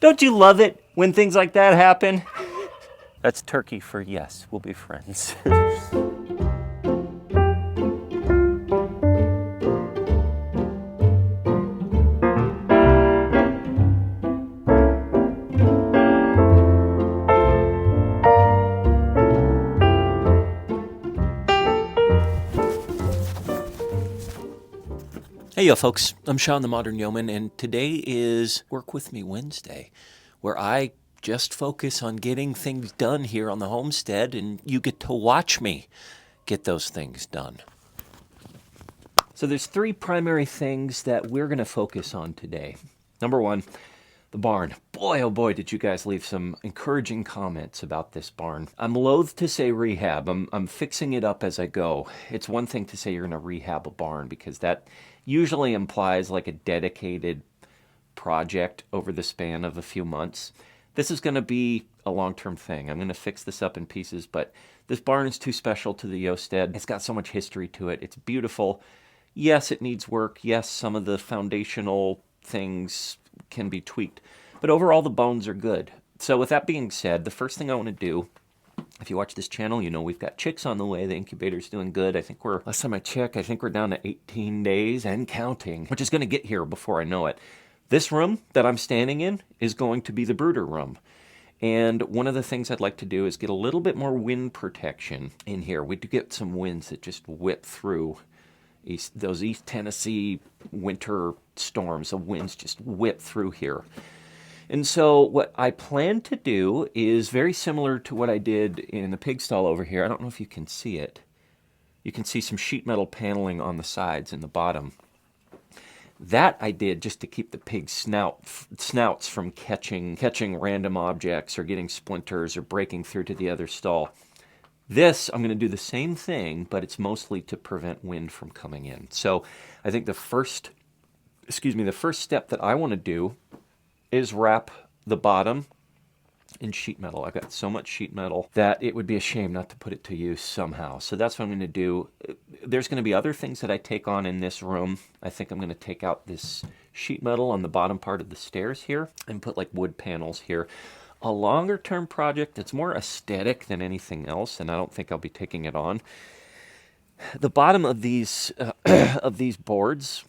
Don't you love it when things like that happen? That's turkey for yes, we'll be friends. Hey, yo, folks. I'm Sean the Modern Yeoman, and today is Work With Me Wednesday, where I just focus on getting things done here on the homestead, and you get to watch me get those things done. So there's three primary things that we're going to focus on today. Number one, the barn. Boy, oh boy, did you guys leave some encouraging comments about this barn. I'm loath to say rehab. I'm fixing it up as I go. It's one thing to say you're going to rehab a barn because that usually implies like a dedicated project over the span of a few months. This is going to be a long-term thing. I'm going to fix this up in pieces, but this barn is too special to the Yosted. It's got so much history to it. It's beautiful. Yes, it needs work. Yes, some of the foundational things can be tweaked, but overall the bones are good. So with that being said, the first thing I want to do, if you watch this channel, you know we've got chicks on the way. The incubator's doing good. Last time I checked, I think we're down to 18 days and counting, which is going to get here before I know it. This room that I'm standing in is going to be the brooder room. And one of the things I'd like to do is get a little bit more wind protection in here. We do get some winds that just whip through those East Tennessee winter storms. The winds just whip through here. And so what I plan to do is very similar to what I did in the pig stall over here. I don't know if you can see it. You can see some sheet metal paneling on the sides and the bottom. That I did just to keep the pig's snouts from catching random objects or getting splinters or breaking through to the other stall. This, I'm going to do the same thing, but it's mostly to prevent wind from coming in. So I think the first step that I want to do is wrap the bottom in sheet metal. I've got so much sheet metal that it would be a shame not to put it to use somehow. So that's what I'm going to do. There's going to be other things that I take on in this room. I think I'm going to take out this sheet metal on the bottom part of the stairs here and put like wood panels here. A longer term project that's more aesthetic than anything else, and I don't think I'll be taking it on. The bottom of these boards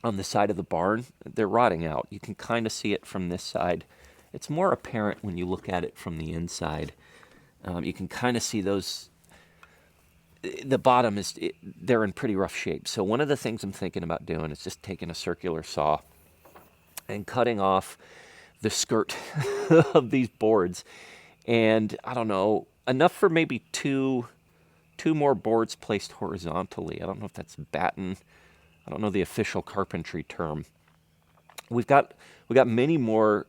on the side of the barn, they're rotting out. You can kind of see it from this side. It's more apparent when you look at it from the inside. You can kind of see those. The bottom they're in pretty rough shape. So one of the things I'm thinking about doing is just taking a circular saw and cutting off the skirt of these boards, and I don't know, enough for maybe two more boards placed horizontally. I don't know if that's batten. I don't know the official carpentry term. We got many more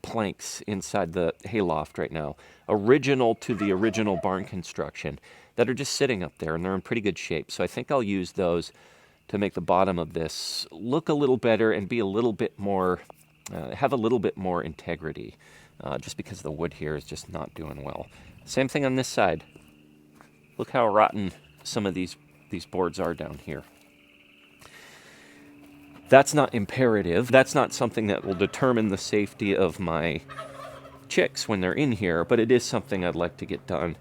planks inside the hayloft right now, original to the original barn construction, that are just sitting up there, and they're in pretty good shape. So I think I'll use those to make the bottom of this look a little better and be a little bit more, have a little bit more integrity, just because the wood here is just not doing well. Same thing on this side. Look how rotten some of these boards are down here. That's not imperative. That's not something that will determine the safety of my chicks when they're in here, but it is something I'd like to get done.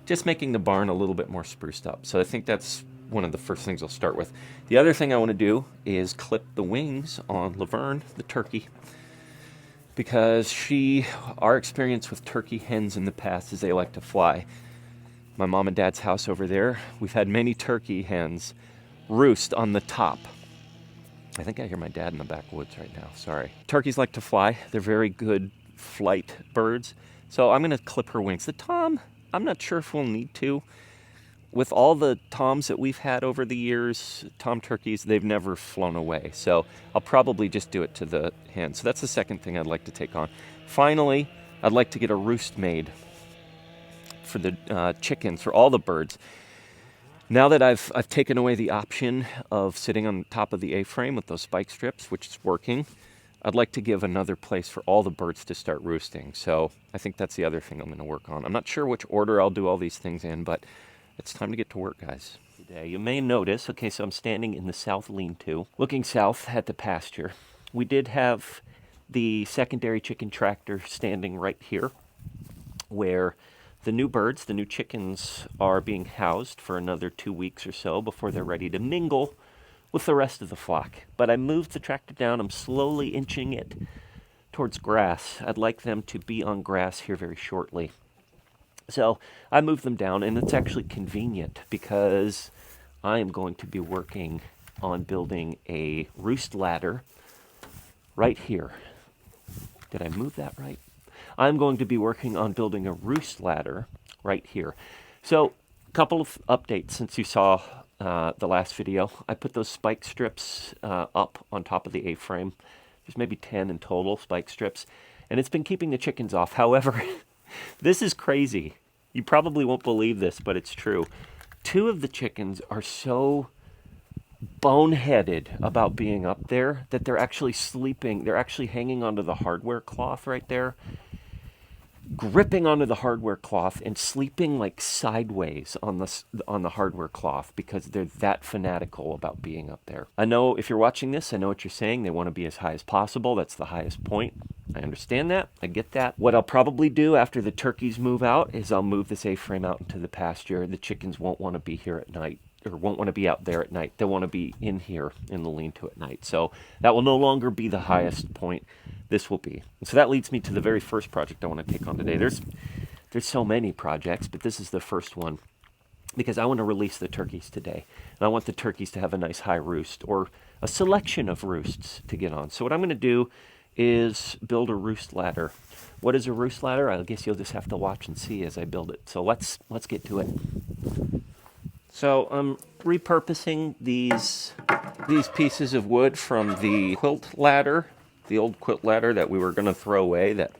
Just making the barn a little bit more spruced up. So I think that's one of the first things I'll start with. The other thing I want to do is clip the wings on Laverne, the turkey, because our experience with turkey hens in the past is they like to fly. My mom and dad's house over there, we've had many turkey hens roost on the top. I think I hear my dad in the backwoods right now, sorry. Turkeys like to fly. They're very good flight birds. So I'm gonna clip her wings. The tom, I'm not sure if we'll need to. With all the toms that we've had over the years, tom turkeys, they've never flown away. So I'll probably just do it to the hen. So that's the second thing I'd like to take on. Finally, I'd like to get a roost made for the chickens, for all the birds. Now that I've taken away the option of sitting on top of the A-frame with those spike strips, which is working, I'd like to give another place for all the birds to start roosting. So I think that's the other thing I'm going to work on. I'm not sure which order I'll do all these things in, but it's time to get to work, guys. Today, you may notice, so I'm standing in the south lean-to, looking south at the pasture. We did have the secondary chicken tractor standing right here, where the new birds, the new chickens, are being housed for another 2 weeks or so before they're ready to mingle with the rest of the flock. But I moved the tractor down. I'm slowly inching it towards grass. I'd like them to be on grass here very shortly. So I moved them down, and it's actually convenient because I am going to be working on building a roost ladder right here. Did I move that right? I'm going to be working on building a roost ladder right here. So a couple of updates since you saw the last video. I put those spike strips up on top of the A-frame. There's maybe 10 in total spike strips, and it's been keeping the chickens off. However, this is crazy. You probably won't believe this, but it's true. 2 of the chickens are so boneheaded about being up there that they're actually sleeping. They're actually hanging onto the hardware cloth right there, gripping onto the hardware cloth and sleeping like sideways on the hardware cloth because they're that fanatical about being up there. I know if you're watching this, I know what you're saying. They want to be as high as possible. That's the highest point. I understand that. I get that. What I'll probably do after the turkeys move out is I'll move this A-frame out into the pasture. The chickens won't want to be here at night, or won't want to be out there at night. They want to be in here in the lean-to at night. So that will no longer be the highest point. This will be. And so that leads me to the very first project I want to take on today. There's so many projects, but this is the first one because I want to release the turkeys today. And I want the turkeys to have a nice high roost, or a selection of roosts to get on. So what I'm going to do is build a roost ladder. What is a roost ladder? I guess you'll just have to watch and see as I build it. So let's get to it. So I'm repurposing these pieces of wood from the quilt ladder, the old quilt ladder that we were going to throw away, that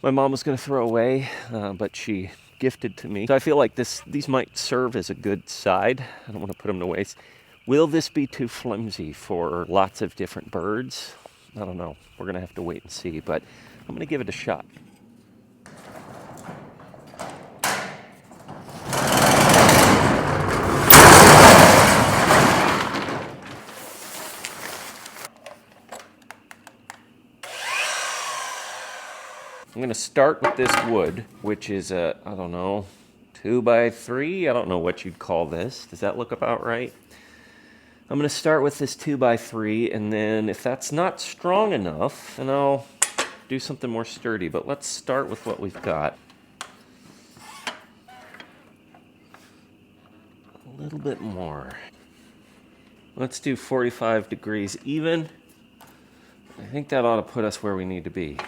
my mom was going to throw away, but she gifted to me. So I feel like these might serve as a good side. I don't want to put them to waste. Will this be too flimsy for lots of different birds? I don't know. We're going to have to wait and see, but I'm going to give it a shot. I'm going to start with this wood, which is a, I don't know, 2x3. I don't know what you'd call this. Does that look about right? I'm going to start with this 2x3, and then if that's not strong enough, then I'll do something more sturdy. But let's start with what we've got. A little bit more. Let's do 45 degrees even. I think that ought to put us where we need to be.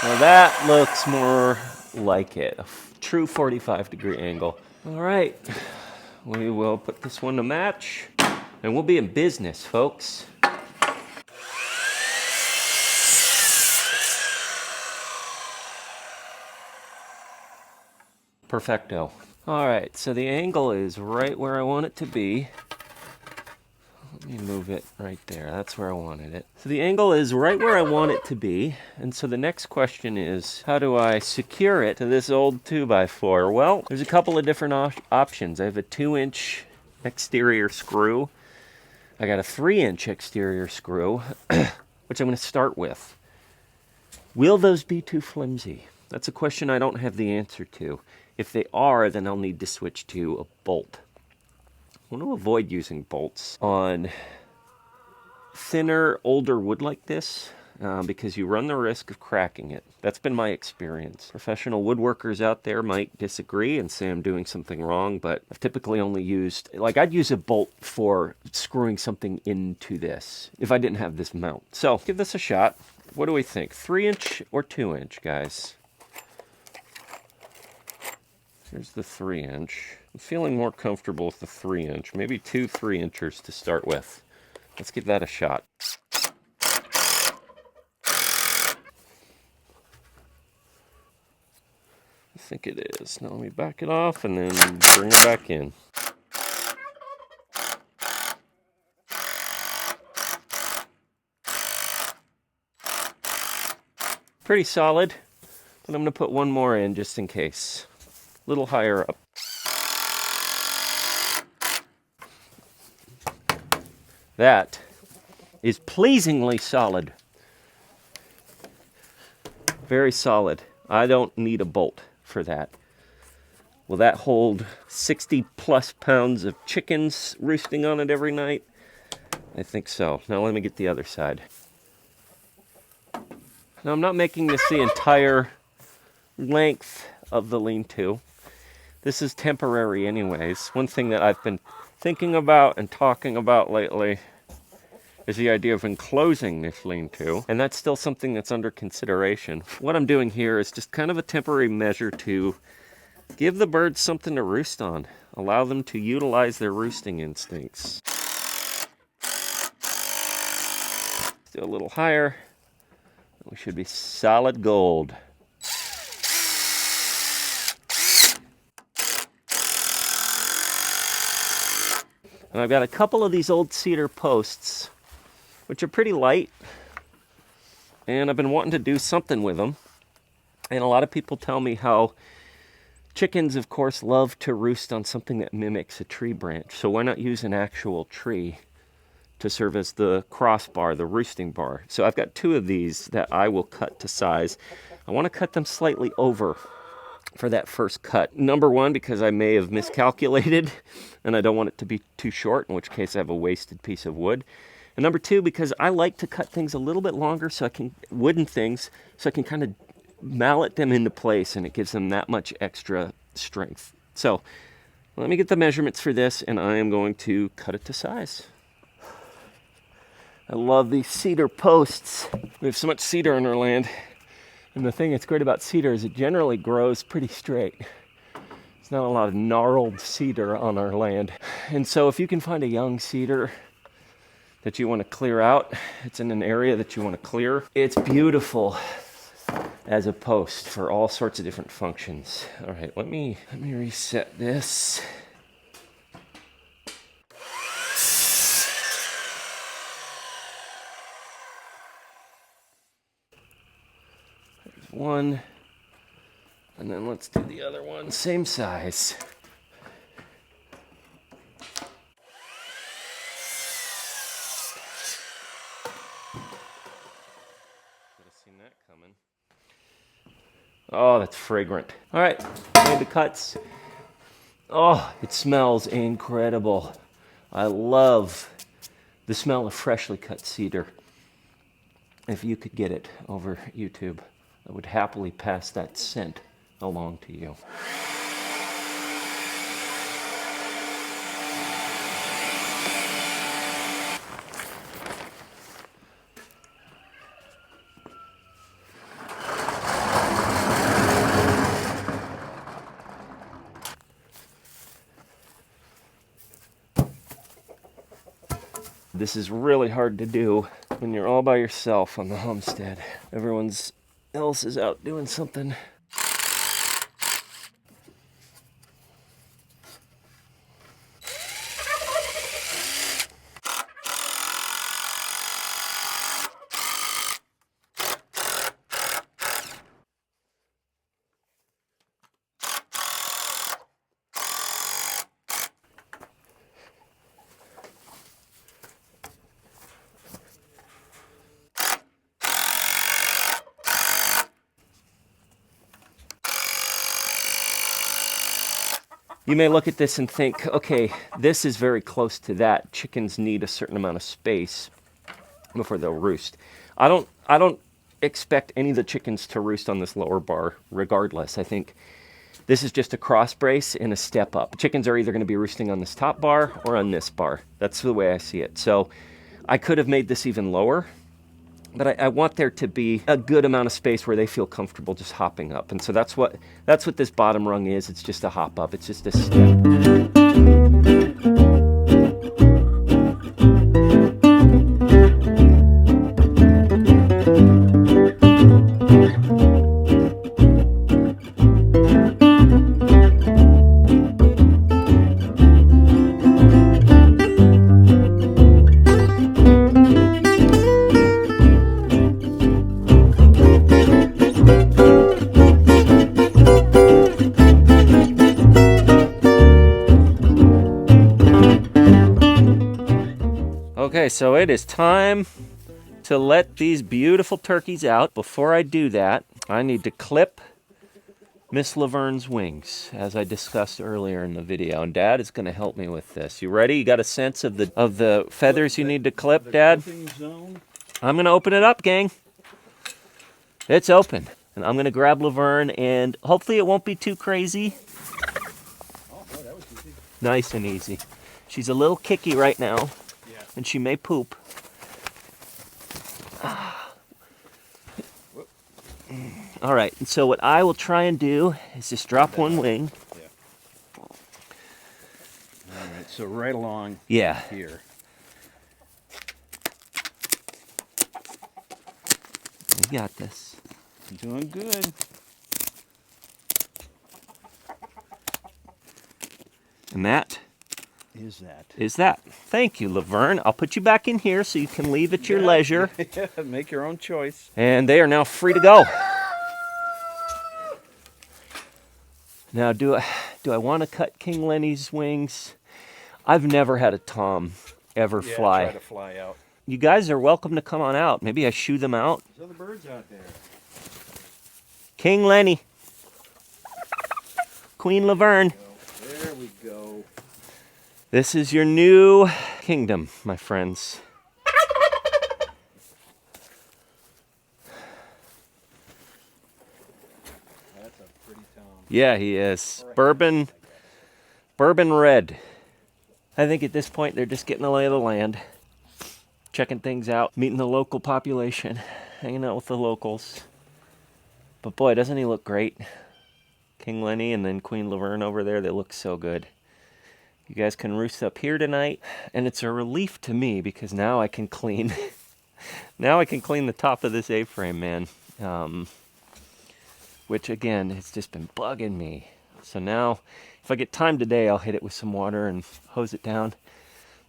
Now that looks more like it, a true 45-degree angle. All right, we will put this one to match, and we'll be in business, folks. Perfecto. All right, so the angle is right where I want it to be. Let me move it right there. That's where I wanted it. So the angle is right where I want it to be. And so the next question is, how do I secure it to this old 2x4? Well, there's a couple of different options. I have a 2-inch exterior screw. I got a 3-inch exterior screw, which I'm going to start with. Will those be too flimsy? That's a question I don't have the answer to. If they are, then I'll need to switch to a bolt. I want to avoid using bolts on thinner, older wood like this because you run the risk of cracking it. That's been my experience. Professional woodworkers out there might disagree and say I'm doing something wrong, but I've typically only used, like I'd use a bolt for screwing something into this if I didn't have this mount. So give this a shot. What do we think? 3-inch or 2-inch, guys? Here's the 3-inch. I'm feeling more comfortable with the 3-inch. Maybe 2 3-inchers to start with. Let's give that a shot. I think it is. Now let me back it off and then bring it back in. Pretty solid, but I'm going to put one more in just in case. A little higher up. That is pleasingly solid. Very solid. I don't need a bolt for that. Will that hold 60 plus pounds of chickens roosting on it every night? I think so. Now let me get the other side. Now I'm not making this the entire length of the lean-to. This is temporary anyways. One thing that I've been thinking about and talking about lately is the idea of enclosing this lean-to, and that's still something that's under consideration. What I'm doing here is just kind of a temporary measure to give the birds something to roost on. Allow them to utilize their roosting instincts. Do a little higher. We should be solid gold. And I've got a couple of these old cedar posts, which are pretty light, and I've been wanting to do something with them. And a lot of people tell me how chickens, of course, love to roost on something that mimics a tree branch. So why not use an actual tree to serve as the crossbar, the roosting bar? So I've got two of these that I will cut to size. I want to cut them slightly over for that first cut. Number one, because I may have miscalculated and I don't want it to be too short, in which case I have a wasted piece of wood. And number two, because I like to cut things a little bit longer so I can, wooden things, so I can kind of mallet them into place, and it gives them that much extra strength. So let me get the measurements for this, and I am going to cut it to size. I love these cedar posts. We have so much cedar in our land, and the thing that's great about cedar is it generally grows pretty straight. There's not a lot of gnarled cedar on our land. And so if you can find a young cedar that you want to clear out, it's in an area that you want to clear, it's beautiful as a post for all sorts of different functions. All right, let me reset this. There's one, and then let's do the other one, same size. Oh, that's fragrant. All right, made the cuts. Oh, it smells incredible. I love the smell of freshly cut cedar. If you could get it over YouTube, I would happily pass that scent along to you. This is really hard to do when you're all by yourself on the homestead. Everyone else is out doing something. You may look at this and think, okay, this is very close to that. Chickens need a certain amount of space before they'll roost. I don't expect any of the chickens to roost on this lower bar regardless. I think this is just a cross brace and a step up. Chickens are either going to be roosting on this top bar or on this bar. That's the way I see it. So I could have made this even lower, but I want there to be a good amount of space where they feel comfortable just hopping up. And so that's what this bottom rung is. It's just a hop up. It's just a step. Okay, so it is time to let these beautiful turkeys out. Before I do that, I need to clip Miss Laverne's wings, as I discussed earlier in the video, and Dad is going to help me with this. You ready? You got a sense of the feathers you need to clip, Dad? I'm going to open it up, gang. It's open, and I'm going to grab Laverne, and hopefully it won't be too crazy. Oh, boy, that was easy. Nice and easy. She's a little kicky right now, and she may poop. All right, and so what I will try and do is just drop one wing. Yeah. All right, so right along Yeah. here. We got this. Doing good. And that Is that. is that. Thank you, Laverne. I'll put you back in here so you can leave at your leisure. Yeah, make your own choice. And they are now free to go. Now, do I want to cut King Lenny's wings? I've never had a tom ever fly. Try to fly out. You guys are welcome to come on out. Maybe I shoo them out. There's other birds out there. King Lenny. Queen Laverne. There we go. This is your new kingdom, my friends. That's a pretty tom. Yeah, he is. Bourbon red. I think at this point they're just getting the lay of the land, checking things out, meeting the local population, hanging out with the locals. But boy, doesn't he look great? King Lenny and then Queen Laverne over there, they look so good. You guys can roost up here tonight, and it's a relief to me because now I can clean the top of this A-frame, man. Which again, has just been bugging me. So now, if I get time today, I'll hit it with some water and hose it down.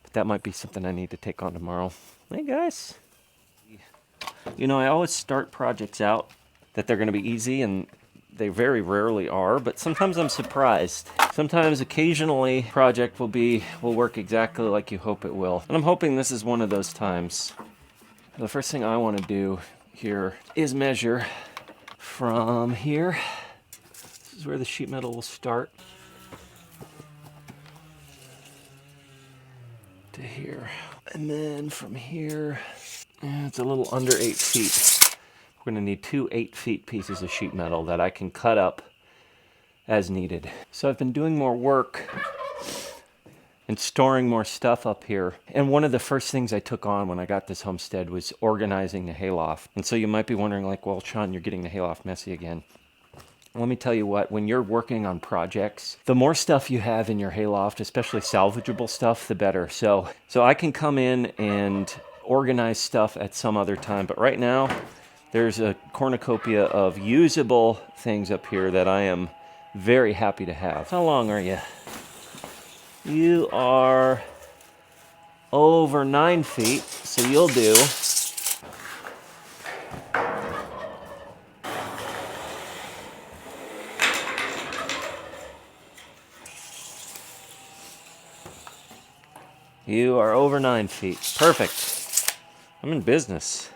But that might be something I need to take on tomorrow. Hey guys. You know, I always start projects out that they're going to be easy, and they very rarely are, but sometimes I'm surprised. Sometimes, occasionally, a project will work exactly like you hope it will. And I'm hoping this is one of those times. The first thing I want to do here is measure from here. This is where the sheet metal will start. To here. And then from here, it's a little under 8 feet. We're going to need 2 8-feet pieces of sheet metal that I can cut up as needed. So I've been doing more work and storing more stuff up here. And one of the first things I took on when I got this homestead was organizing the hayloft. And so you might be wondering, like, well, Sean, you're getting the hayloft messy again. Let me tell you what, when you're working on projects, the more stuff you have in your hayloft, especially salvageable stuff, the better. So I can come in and organize stuff at some other time, but right now, there's a cornucopia of usable things up here that I am very happy to have. How long are you? You are over 9 feet, so you'll do. You are over 9 feet. Perfect. I'm in business.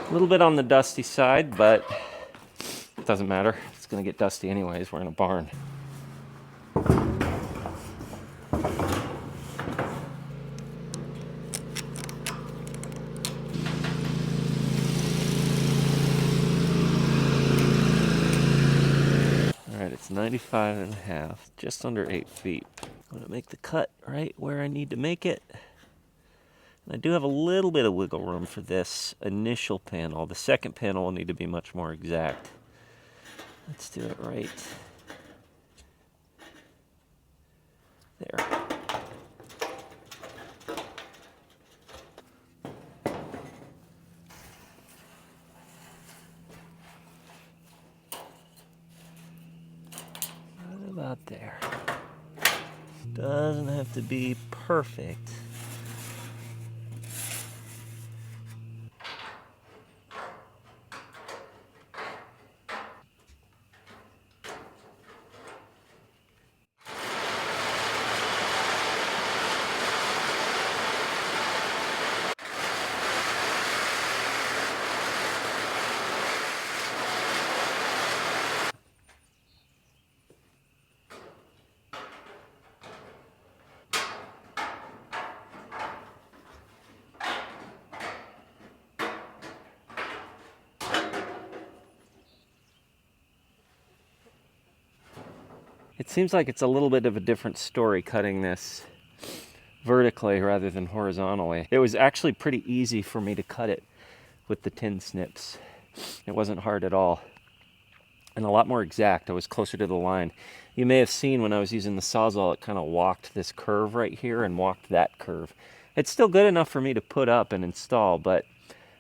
A little bit on the dusty side, but it doesn't matter. It's going to get dusty anyways. We're in a barn. All right, it's 95 and a half, just under 8 feet. I'm going to make the cut right where I need to make it. And I do have a little bit of wiggle room for this initial panel. The second panel will need to be much more exact. Let's do it right there. Right about there. Doesn't have to be perfect. It seems like it's a little bit of a different story cutting this vertically rather than horizontally. It was actually pretty easy for me to cut it with the tin snips. It wasn't hard at all. And a lot more exact. I was closer to the line. You may have seen when I was using the Sawzall, it kind of walked this curve right here and walked that curve. It's still good enough for me to put up and install, but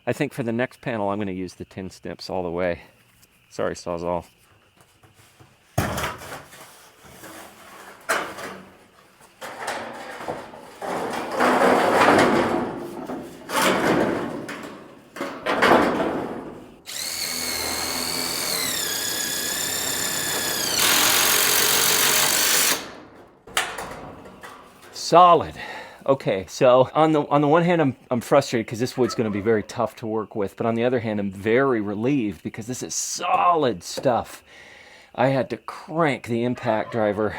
I think for the next panel, I'm going to use the tin snips all the way. Sorry, Sawzall. Solid. Okay, so on the one hand, I'm frustrated because this wood's going to be very tough to work with, but on the other hand, I'm very relieved because this is solid stuff. I had to crank the impact driver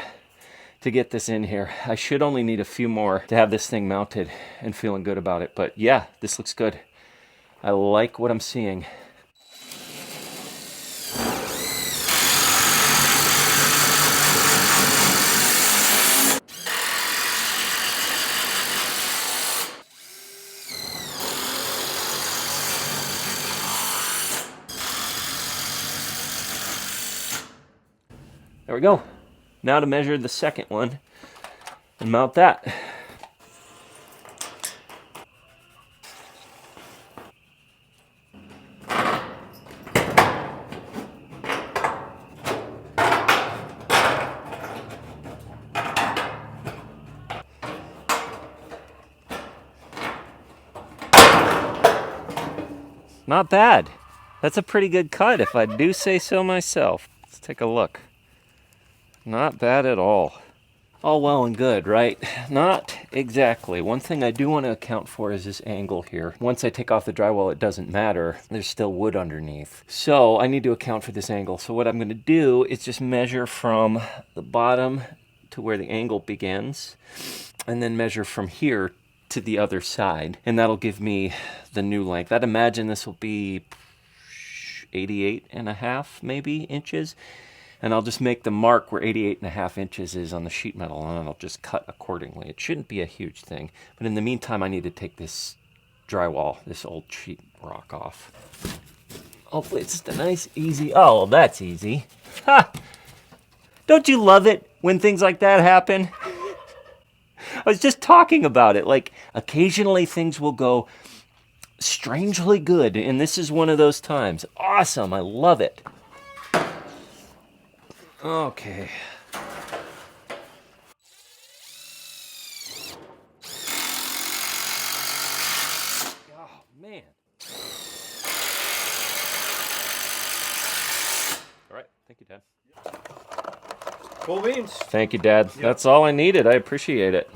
to get this in here. I should only need a few more to have this thing mounted and feeling good about it, but yeah, this looks good. I like what I'm seeing. There we go. Now to measure the second one and mount that. Not bad. That's a pretty good cut if I do say so myself. Let's take a look. Not bad at all. All well and good, right? Not exactly. One thing I do want to account for is this angle here. Once I take off the drywall, it doesn't matter. There's still wood underneath. So I need to account for this angle. So what I'm going to do is just measure from the bottom to where the angle begins, and then measure from here to the other side. And that'll give me the new length. I'd imagine this will be 88.5 maybe inches. And I'll just make the mark where 88.5 inches is on the sheet metal, and I'll just cut accordingly. It shouldn't be a huge thing. But in the meantime, I need to take this drywall, this old sheet rock off. Hopefully it's just a nice, easy... Oh, that's easy. Ha! Don't you love it when things like that happen? I was just talking about it. Like, occasionally things will go strangely good, and this is one of those times. Awesome, I love it. Okay. Oh, man. All right. Thank you, Dad. Cool beans. Thank you, Dad. Yep. That's all I needed. I appreciate it.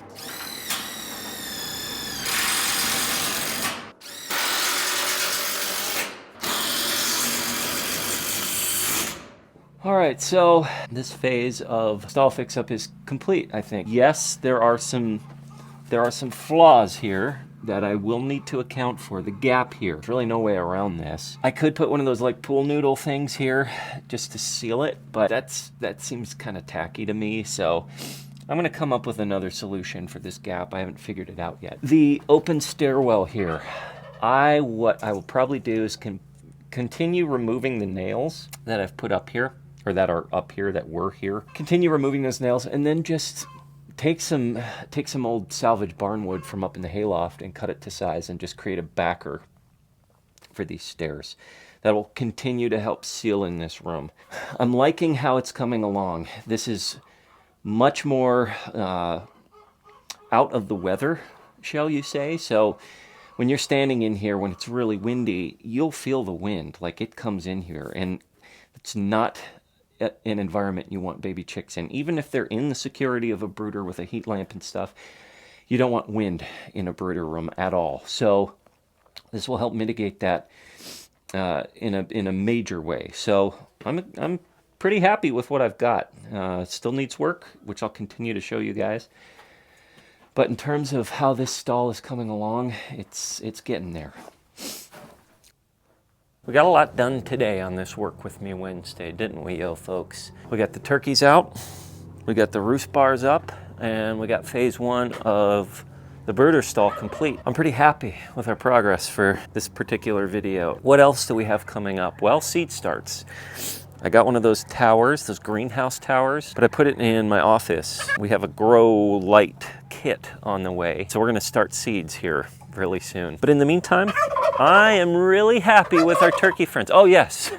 All right, so this phase of stall fix-up is complete, I think. Yes, there are some flaws here that I will need to account for. The gap here, there's really no way around this. I could put one of those like pool noodle things here just to seal it, but that seems kind of tacky to me, so I'm gonna come up with another solution for this gap. I haven't figured it out yet. The open stairwell here, what I will probably do is continue removing the nails that I've put up here, or that are up here, that were here. Continue removing those nails, and then just take some old salvage barn wood from up in the hayloft and cut it to size and just create a backer for these stairs. That will continue to help seal in this room. I'm liking how it's coming along. This is much more out of the weather, shall you say. So when you're standing in here, when it's really windy, you'll feel the wind, like it comes in here, and it's not an environment you want baby chicks in. Even if they're in the security of a brooder with a heat lamp and stuff, you don't want wind in a brooder room at all. So this will help mitigate that in a major way. So I'm pretty happy with what I've got. It still needs work, which I'll continue to show you guys. But in terms of how this stall is coming along, it's getting there. We got a lot done today on this Work With Me Wednesday, didn't we, yo folks? We got the turkeys out, We got the roost bars up, and we got phase 1 of the birder stall complete. I'm pretty happy with our progress for this particular video. What else do we have coming up? Well, seed starts. I got one of those towers, those greenhouse towers, but I put it in my office. We have a grow light kit on the way, so we're gonna start seeds here really soon. But in the meantime, I am really happy with our turkey friends. Oh yes,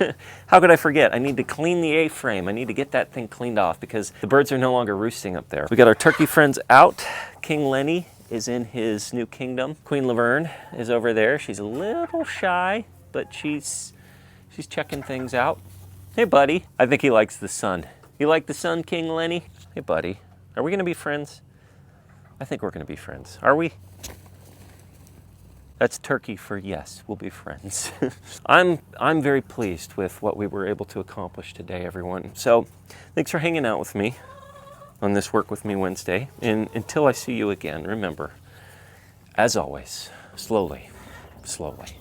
how could I forget? I need to clean the A-frame. I need to get that thing cleaned off because the birds are no longer roosting up there. We got our turkey friends out. King Lenny is in his new kingdom. Queen Laverne is over there. She's a little shy, but she's checking things out. Hey buddy, I think he likes the sun. You like the sun, King Lenny? Hey buddy, are we gonna be friends? I think we're gonna be friends. Are we? That's turkey for yes, we'll be friends. I'm very pleased with what we were able to accomplish today, everyone. So thanks for hanging out with me on this Work With Me Wednesday. And until I see you again, remember, as always, slowly, slowly.